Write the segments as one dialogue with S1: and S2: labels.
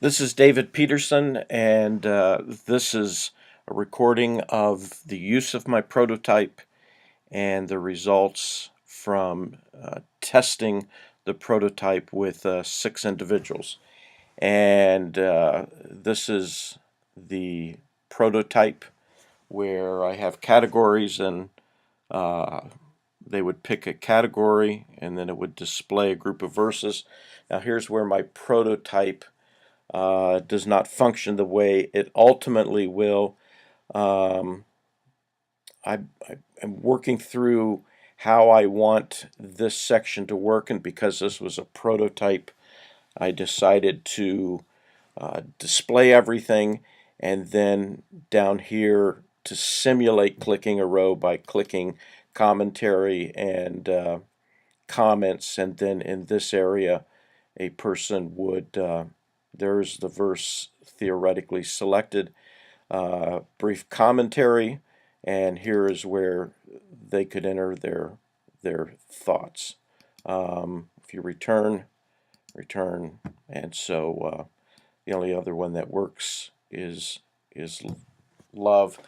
S1: This is David Peterson, and this is a recording of the use of my prototype and the results from testing the prototype with 6 individuals. And this is the prototype where I have categories, and they would pick a category, and then it would display a group of verses. Now here's where my prototype does not function the way it ultimately will. Um, I'm working through how I want this section to work, and because this was a prototype, I decided to display everything, and then down here to simulate clicking a row by clicking commentary and comments, and then in this area a person would there's the verse theoretically selected, brief commentary, and here is where they could enter their thoughts. If you return, and so the only other one that works is love,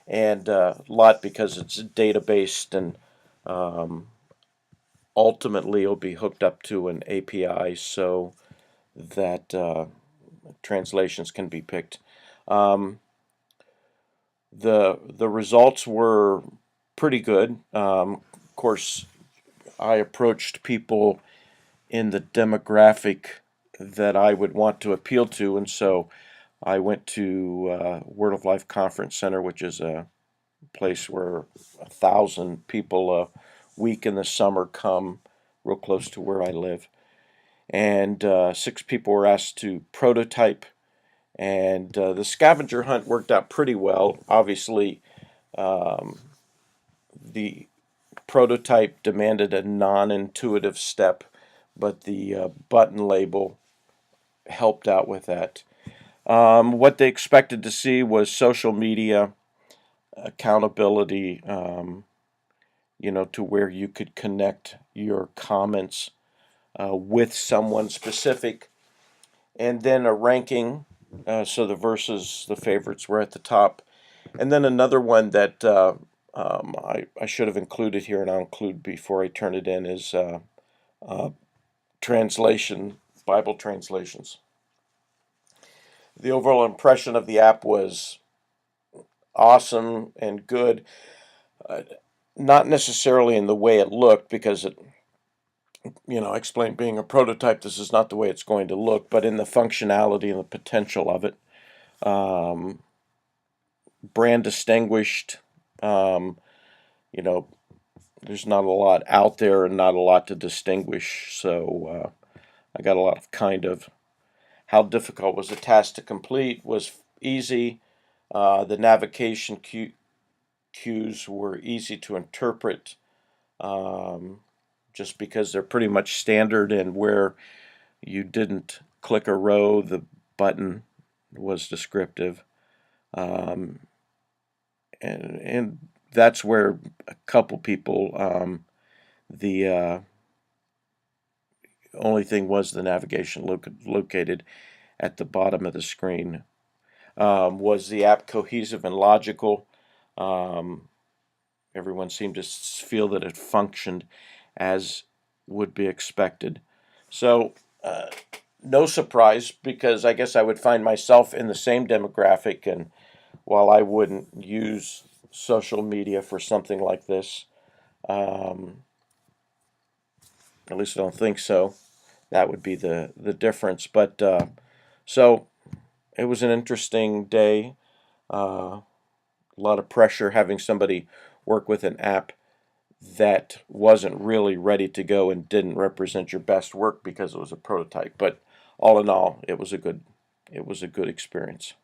S1: and lot, because it's data based, and ultimately it'll be hooked up to an API so that translations can be picked. The results were pretty good. Of course, I approached people in the demographic that I would want to appeal to, and so I went to Word of Life Conference Center, which is a place where 1,000 people a week in the summer come, real close to where I live. And 6 people were asked to prototype, and the scavenger hunt worked out pretty well. Obviously, the prototype demanded a non-intuitive step, but the button label helped out with that. What they expected to see was social media accountability, to where you could connect your comments with someone specific, and then a ranking, so the verses, the favorites were at the top. And then another one that I should have included here, and I'll include before I turn it in, is translation, Bible translations. The overall impression of the app was awesome and good. Not necessarily in the way it looked, because it, I explained, being a prototype, this is not the way it's going to look, but in the functionality and the potential of it. Brand distinguished. There's not a lot out there and not a lot to distinguish, so I got a lot of kind of. How difficult was the task to complete? Was easy. The navigation cues were easy to interpret, just because they're pretty much standard, and where you didn't click a row, the button was descriptive. And that's where a couple people, the only thing was the navigation located at the bottom of the screen. Was the app cohesive and logical? Everyone seemed to feel that it functioned as would be expected. So no surprise, because I guess I would find myself in the same demographic, and while I wouldn't use social media for something like this, at least I don't think so, that would be the difference. But so it was an interesting day. A lot of pressure having somebody work with an app that wasn't really ready to go and didn't represent your best work because it was a prototype. But all in all, it was a good experience.